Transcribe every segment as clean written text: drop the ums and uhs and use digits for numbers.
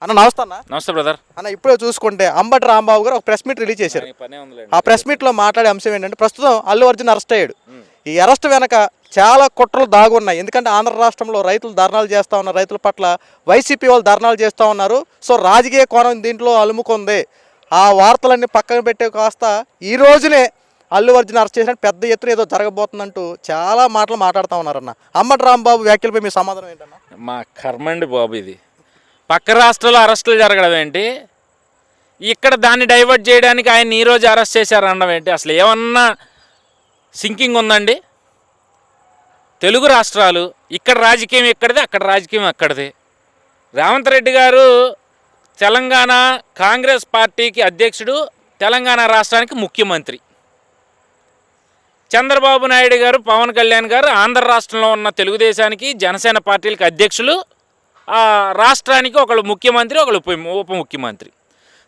అన్న నమస్తే అన్న. నమస్తే బ్రదర్. అన్న ఇప్పుడే చూసుకుంటే అంబటి రాంబాబు గారు ఒక ప్రెస్ మీట్ రిలీజ్ చేశారు. ఆ ప్రెస్ మీట్లో మాట్లాడే అంశం ఏంటంటే ప్రస్తుతం అల్లు అర్జున్ అరెస్ట్ అయ్యాడు. ఈ అరెస్ట్ వెనక చాలా కుట్రలు దాగున్నాయి. ఎందుకంటే ఆంధ్ర రాష్ట్రంలో రైతులు ధర్నాలు చేస్తూ ఉన్నారు, రైతుల పట్ల వైసీపీ వాళ్ళు ధర్నాలు చేస్తూ ఉన్నారు. సో రాజకీయ కోణం దీంట్లో అలుముకుంది. ఆ వార్తలన్నీ పక్కన పెట్టే కాస్త ఈ రోజునే అల్లు అర్జున్ అరెస్ట్ చేసినట్టు పెద్ద ఎత్తున ఏదో జరగబోతుందంటూ చాలా మాటలు మాట్లాడుతూ ఉన్నారన్న. అంబటి రాంబాబు వ్యాఖ్యలపై మీ సమాధానం ఏంటన్నా? మా కర్మండి బాబు, ఇది పక్క రాష్ట్రాల్లో అరెస్టులు జరగడం ఏంటి, ఇక్కడ దాన్ని డైవర్ట్ చేయడానికి ఆయన ఈరోజు అరెస్ట్ చేశారు అనడం ఏంటి? అసలు ఏమన్నా సింకింగ్ ఉందండి? తెలుగు రాష్ట్రాలు, ఇక్కడ రాజకీయం ఎక్కడిది, అక్కడ రాజకీయం అక్కడిది. రేవంత్ రెడ్డి గారు తెలంగాణ కాంగ్రెస్ పార్టీకి అధ్యక్షుడు, తెలంగాణ రాష్ట్రానికి ముఖ్యమంత్రి. చంద్రబాబు నాయుడు గారు, పవన్ కళ్యాణ్ గారు ఆంధ్ర రాష్ట్రంలో ఉన్న తెలుగుదేశానికి జనసేన పార్టీలకు అధ్యక్షులు, ఆ రాష్ట్రానికి ఒకళ్ళు ముఖ్యమంత్రి, ఒకళ్ళు ఉప ముఖ్యమంత్రి.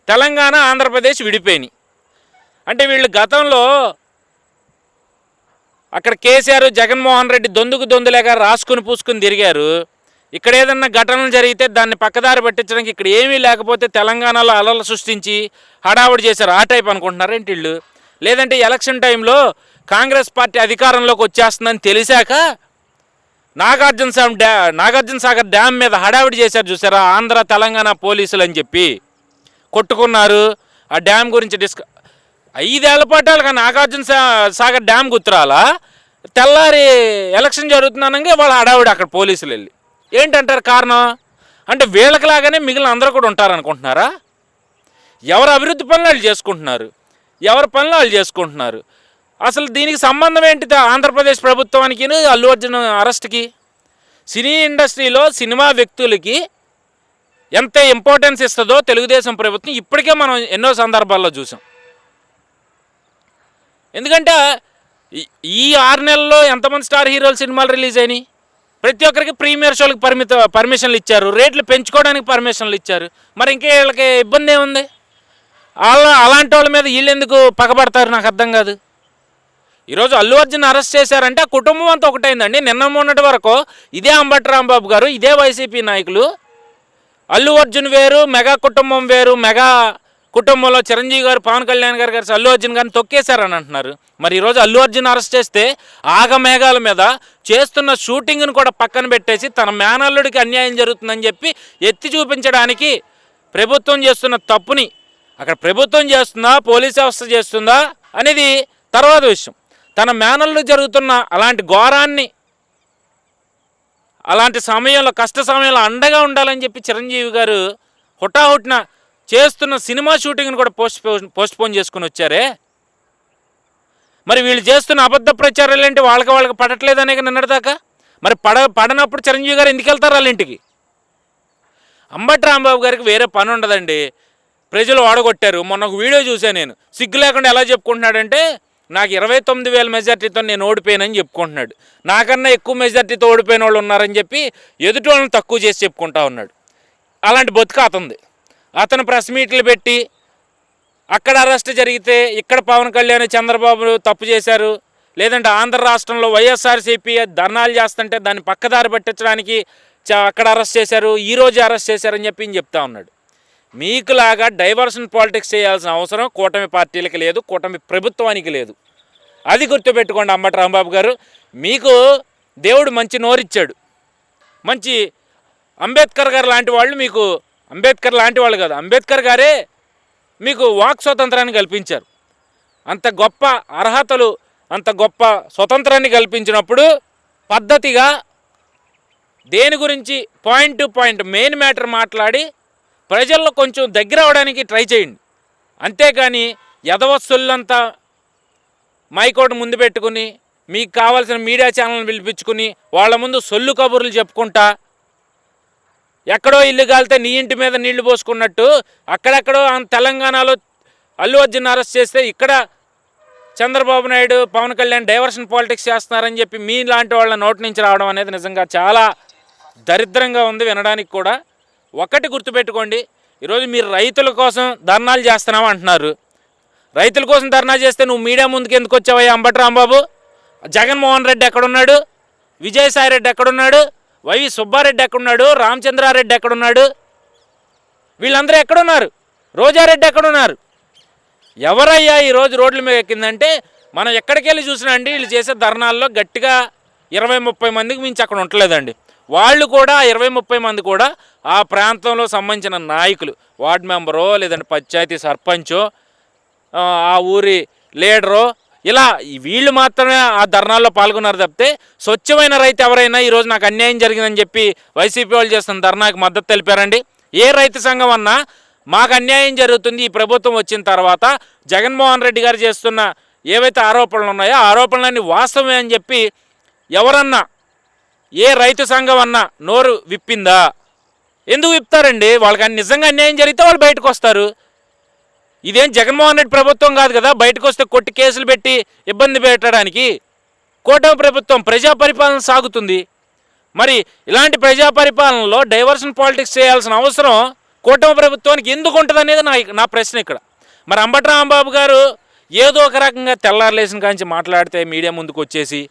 తెలంగాణ ఆంధ్రప్రదేశ్ విడిపోయినాయి. అంటే వీళ్ళు గతంలో అక్కడ కేసీఆర్ జగన్మోహన్ రెడ్డి దొందులేక రాసుకుని పూసుకుని తిరిగారు. ఇక్కడ ఏదన్నా ఘటనలు జరిగితే దాన్ని పక్కదారి పట్టించడానికి ఇక్కడ ఏమీ లేకపోతే తెలంగాణలో అలలు సృష్టించి హడావుడి చేశారు. ఆ టైప్ అనుకుంటున్నారు ఏంటి వీళ్ళు? లేదంటే ఎలక్షన్ టైంలో కాంగ్రెస్ పార్టీ అధికారంలోకి వచ్చేస్తుందని తెలిసాక నాగార్జున సాగర్ డ్యామ్ మీద హడావిడి చేశారు చూసారా ఆంధ్ర తెలంగాణ పోలీసులు అని చెప్పి కొట్టుకున్నారు. ఆ డ్యామ్ గురించి 5 ఏళ్ల పాటు వాళ్ళకి నాగార్జున సాగర్ డ్యామ్ గుర్తురాలా? తెల్లారి ఎలక్షన్ జరుగుతున్నానంగా వాళ్ళ హడావిడి అక్కడ పోలీసులు వెళ్ళి ఏంటంటారు కారణం? అంటే వీళ్ళకిలాగానే మిగిలిన అందరూ కూడా ఉంటారనుకుంటున్నారా? ఎవరు అభివృద్ధి పనులు వాళ్ళు చేసుకుంటున్నారు, ఎవరి పనులు వాళ్ళు చేసుకుంటున్నారు. అసలు దీనికి సంబంధం ఏంటి ఆంధ్రప్రదేశ్ ప్రభుత్వానికి అల్లు అర్జున్ అరెస్ట్కి? సినీ ఇండస్ట్రీలో సినిమా వ్యక్తులకి ఎంత ఇంపార్టెన్స్ ఇస్తుందో తెలుగుదేశం ప్రభుత్వం ఇప్పటికే మనం ఎన్నో సందర్భాల్లో చూసాం. ఎందుకంటే ఈ 6 నెలల్లో ఎంతమంది స్టార్ హీరోలు సినిమాలు రిలీజ్ అయినాయి? ప్రతి ఒక్కరికి ప్రీమియర్ షోలకు పర్మిషన్లు ఇచ్చారు, రేట్లు పెంచుకోవడానికి పర్మిషన్లు ఇచ్చారు. మరి ఇంకే వీళ్ళకి ఇబ్బంది ఏముంది? అలాంటి వాళ్ళ మీద వీళ్ళు ఎందుకు పగబడతారు నాకు అర్థం కాదు. ఈరోజు అల్లు అర్జున్ అరెస్ట్ చేశారంటే ఆ కుటుంబం అంతా ఒకటైందండి. నిన్న మొన్నటి వరకు ఇదే అంబటి రాంబాబు గారు, ఇదే వైసీపీ నాయకులు అల్లు అర్జున్ వేరు, మెగా కుటుంబం వేరు, మెగా కుటుంబంలో చిరంజీవి గారు, పవన్ కళ్యాణ్ గారు కలిసి అల్లు అర్జున్ గారిని తొక్కేశారని అంటున్నారు. మరి ఈరోజు అల్లు అర్జున్ అరెస్ట్ చేస్తే ఆగమేఘాల మీద చేస్తున్న షూటింగ్ను కూడా పక్కన పెట్టేసి తన మేనల్లుడికి అన్యాయం జరుగుతుందని చెప్పి ఎత్తి చూపించడానికి ప్రభుత్వం చేస్తున్న తప్పుని అక్కడ ప్రభుత్వం చేస్తుందా, పోలీస్ వ్యవస్థ చేస్తుందా అనేది తర్వాత విషయం. తన మేనల్లు జరుగుతున్న అలాంటి ఘోరాన్ని, అలాంటి సమయంలో కష్ట సమయంలో అండగా ఉండాలని చెప్పి చిరంజీవి గారు హుటాహుటిన చేస్తున్న సినిమా షూటింగ్ను కూడా పోస్ట్పోన్ చేసుకుని వచ్చారే. మరి వీళ్ళు చేస్తున్న అబద్ధ ప్రచారాలు ఏంటి? వాళ్ళకి పడట్లేదనే నిన్నటిదాకా. మరి పడనప్పుడు చిరంజీవి గారు ఎందుకు వెళ్తారు వాళ్ళ ఇంటికి? అంబటి రాంబాబు గారికి వేరే పని ఉండదండి. ప్రజలు ఓడగొట్టారు. మొన్న ఒక వీడియో చూశాను నేను. సిగ్గు లేకుండా ఎలా చెప్పుకుంటున్నాడంటే నాకు 29,000 మెజార్టీతో నేను ఓడిపోయానని చెప్పుకుంటున్నాడు. నాకన్నా ఎక్కువ మెజార్టీతో ఓడిపోయిన వాళ్ళు ఉన్నారని చెప్పి ఎదుటి వాళ్ళని తక్కువ చేసి చెప్పుకుంటా ఉన్నాడు. అలాంటి బతుక అతనిది. అతను ప్రెస్ మీట్లు పెట్టి అక్కడ అరెస్ట్ జరిగితే ఇక్కడ పవన్ కళ్యాణ్, చంద్రబాబు తప్పు చేశారు, లేదంటే ఆంధ్ర రాష్ట్రంలో వైఎస్ఆర్సీపీ ధర్నాలు చేస్తుంటే దాన్ని పక్కదారి పట్టించడానికి అక్కడ అరెస్ట్ చేశారు, ఈరోజు అరెస్ట్ చేశారని చెప్పి చెప్తా ఉన్నాడు. మీకులాగా డైవర్షన్ పాలిటిక్స్ చేయాల్సిన అవసరం కూటమి పార్టీలకి లేదు, కూటమి ప్రభుత్వానికి లేదు. అది గుర్తుపెట్టుకోండి అంబటి రాంబాబు గారు. మీకు దేవుడు మంచి నోరిచ్చాడు, మంచి అంబేద్కర్ గారు లాంటి వాళ్ళు, మీకు అంబేద్కర్ లాంటి వాళ్ళు కాదు, అంబేద్కర్ గారే మీకు వాక్ స్వతంత్రాన్ని కల్పించారు. అంత గొప్ప అర్హతలు, అంత గొప్ప స్వతంత్రాన్ని కల్పించినప్పుడు పద్ధతిగా దేని గురించి point to point main matter మాట్లాడి ప్రజల్లో కొంచెం దగ్గర అవడానికి ట్రై చేయండి. అంతేకాని యదవస్తులంతా మైకోటి ముందు పెట్టుకుని మీకు కావాల్సిన మీడియా ఛానల్ని పిలిపించుకుని వాళ్ళ ముందు సొల్లు కబుర్లు చెప్పుకుంటా ఎక్కడో ఇల్లు కాలితే నీ ఇంటి మీద నీళ్లు పోసుకున్నట్టు అక్కడెక్కడో తెలంగాణలో అల్లు అర్జున్ అరెస్ట్ చేస్తే ఇక్కడ చంద్రబాబు నాయుడు, పవన్ కళ్యాణ్ డైవర్షన్ పాలిటిక్స్ చేస్తున్నారని చెప్పి మీ లాంటి వాళ్ళ నోటి నుంచి రావడం అనేది నిజంగా చాలా దరిద్రంగా ఉంది వినడానికి కూడా. ఒకటి గుర్తుపెట్టుకోండి, ఈరోజు మీరు రైతుల కోసం ధర్నాలు చేస్తున్నావు అంటున్నారు. రైతుల కోసం ధర్నా చేస్తే నువ్వు మీడియా ముందుకు ఎందుకు వచ్చావయ్యా అంబటి రాంబాబు? జగన్మోహన్ రెడ్డి ఎక్కడున్నాడు? విజయసాయి రెడ్డి ఎక్కడున్నాడు? వైవి సుబ్బారెడ్డి ఎక్కడున్నాడు? రామచంద్రారెడ్డి ఎక్కడున్నాడు? వీళ్ళందరూ ఎక్కడున్నారు? రోజారెడ్డి ఎక్కడున్నారు? ఎవరయ్యా ఈరోజు రోడ్ల మీద ఎక్కిందంటే మనం ఎక్కడికి వెళ్ళి చూసినా అండి వీళ్ళు చేసే ధర్నాల్లో గట్టిగా 20-30 మందికి మించి అక్కడ ఉండలేదండి. వాళ్ళు కూడా 20-30 మంది కూడా ఆ ప్రాంతంలో సంబంధించిన నాయకులు, వార్డు మెంబరో లేదంటే పంచాయతీ సర్పంచో ఆ ఊరి లీడరో, ఇలా వీళ్ళు మాత్రమే ఆ ధర్నాల్లో పాల్గొన్నారు తప్పితే స్వచ్ఛమైన రైతు ఎవరైనా ఈరోజు నాకు అన్యాయం జరిగిందని చెప్పి వైసీపీ వాళ్ళు చేస్తున్న ధర్నాకి మద్దతు తెలిపారండి? ఏ రైతు సంఘం అన్నా మాకు అన్యాయం జరుగుతుంది ఈ ప్రభుత్వం వచ్చిన తర్వాత, జగన్మోహన్ రెడ్డి గారు చేస్తున్న ఏవైతే ఆరోపణలు ఉన్నాయో ఆ ఆరోపణలన్నీ వాస్తవమే అని చెప్పి ఎవరన్నా ఏ రైతు సంఘం అన్నా నోరు విప్పిందా? ఎందుకు విప్తారండి? వాళ్ళకి నిజంగా అన్యాయం జరిగితే వాళ్ళు బయటకు వస్తారు. ఇదేం జగన్మోహన్ రెడ్డి ప్రభుత్వం కాదు కదా బయటకు వస్తే కొట్టి కేసులు పెట్టి ఇబ్బంది పెట్టడానికి. కూటమి ప్రభుత్వం ప్రజా పరిపాలన సాగుతుంది. మరి ఇలాంటి ప్రజా పరిపాలనలో డైవర్షన్ పాలిటిక్స్ చేయాల్సిన అవసరం కూటమి ప్రభుత్వానికి ఎందుకు ఉంటుంది అనేది నా ప్రశ్న ఇక్కడ. మరి అంబటి రాంబాబు గారు ఏదో ఒక రకంగా తెల్లారలేసిన కాంచి మాట్లాడితే మీడియా ముందుకు వచ్చేసి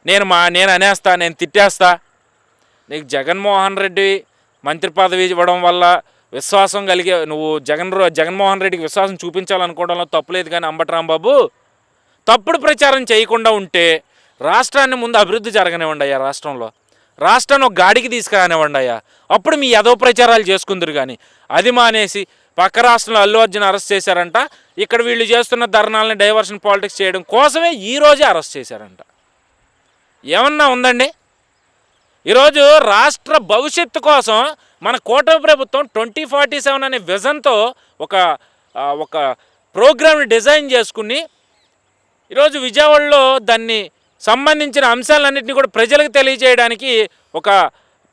నేను అనేస్తా, నేను తిట్టేస్తా, నీకు జగన్మోహన్ రెడ్డి మంత్రి పదవి ఇవ్వడం వల్ల విశ్వాసం కలిగే నువ్వు జగన్మోహన్ రెడ్డికి విశ్వాసం చూపించాలనుకోవడంలో తప్పులేదు. కానీ అంబటి రాంబాబు తప్పుడు ప్రచారం చేయకుండా ఉంటే రాష్ట్రాన్ని ముందు అభివృద్ధి జరగనివ్వండి అయ్యా, రాష్ట్రాన్ని ఒక గాడికి తీసుకురానివ్వండి అయ్యా, అప్పుడు మీ యదో ప్రచారాలు చేసుకుందరు. కానీ అది మానేసి పక్క రాష్ట్రంలో అల్లు అర్జున్ అరెస్ట్ చేశారంట, ఇక్కడ వీళ్ళు చేస్తున్న ధర్నాలని డైవర్షన్ పాలిటిక్స్ చేయడం కోసమే ఈరోజే అరెస్ట్ చేశారంట. ఏమన్నా ఉందండి? ఈరోజు రాష్ట్ర భవిష్యత్తు కోసం మన కూటమి ప్రభుత్వం 2047 అనే విజన్తో ఒక ప్రోగ్రామ్ని డిజైన్ చేసుకుని ఈరోజు విజయవాడలో దాన్ని సంబంధించిన అంశాలన్నింటినీ కూడా ప్రజలకు తెలియజేయడానికి ఒక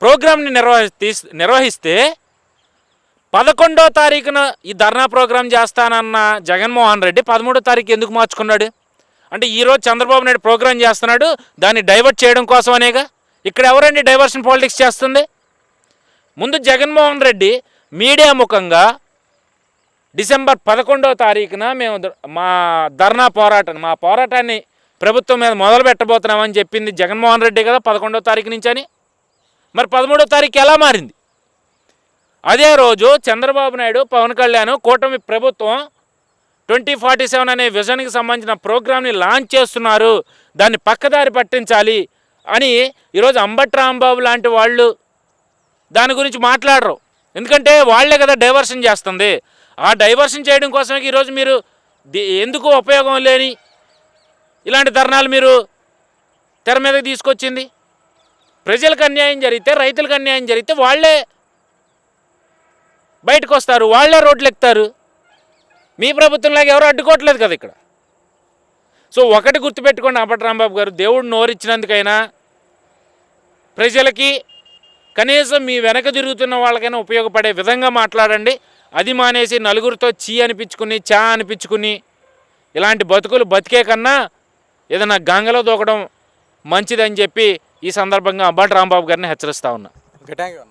ప్రోగ్రామ్ని నిర్వహిస్తే 11వ తారీఖున ఈ ధర్నా ప్రోగ్రాం చేస్తానన్న జగన్మోహన్ రెడ్డి 13వ తారీఖు ఎందుకు మార్చుకున్నాడు? అంటే ఈరోజు చంద్రబాబు నాయుడు ప్రోగ్రాం చేస్తున్నాడు దాన్ని డైవర్ట్ చేయడం కోసం అనేగా. ఇక్కడ ఎవరండి డైవర్షన్ పాలిటిక్స్ చేస్తుంది? ముందు జగన్మోహన్ రెడ్డి మీడియా ముఖంగా డిసెంబర్ 11వ తారీఖున మేము మా పోరాటాన్ని ప్రభుత్వం మీద మొదలు పెట్టబోతున్నామని చెప్పింది జగన్మోహన్ రెడ్డి కదా 11వ తారీఖు నుంచి అని. మరి 13వ తారీఖు ఎలా మారింది? అదే రోజు చంద్రబాబు నాయుడు, పవన్ కళ్యాణ్, కూటమి ప్రభుత్వం 2047 అనే విజన్కి సంబంధించిన ప్రోగ్రామ్ని లాంచ్ చేస్తున్నారు, దాన్ని పక్కదారి పట్టించాలి అని ఈరోజు అంబటి రాంబాబు లాంటి వాళ్ళు దాని గురించి మాట్లాడరు. ఎందుకంటే వాళ్లే కదా డైవర్షన్ చేస్తుంది. ఆ డైవర్షన్ చేయడం కోసమే ఈరోజు మీరు ఎందుకు ఉపయోగం లేని ఇలాంటి ధర్నాలు మీరు తెర మీదకి తీసుకొచ్చింది. ప్రజలకు అన్యాయం జరిగితే, రైతులకు అన్యాయం జరిగితే వాళ్లే బయటకు వస్తారు, వాళ్లే రోడ్లు ఎక్కుతారు. మీ ప్రభుత్వంలాగా ఎవరు అడ్డుకోవట్లేదు కదా ఇక్కడ. సో ఒకటి గుర్తుపెట్టుకోండి అంబటి రాంబాబు గారు, దేవుడు నోరిచ్చినందుకైనా ప్రజలకి కనీసం మీ వెనక తిరుగుతున్న వాళ్ళకైనా ఉపయోగపడే విధంగా మాట్లాడండి. అది మానేసి నలుగురితో చీ అనిపించుకుని చా అనిపించుకుని ఇలాంటి బతుకులు బతికే కన్నా ఏదైనా గంగలో దూకడం మంచిదని చెప్పి ఈ సందర్భంగా అంబటి రాంబాబు గారిని హెచ్చరిస్తా ఉన్నా. Okay, thank you.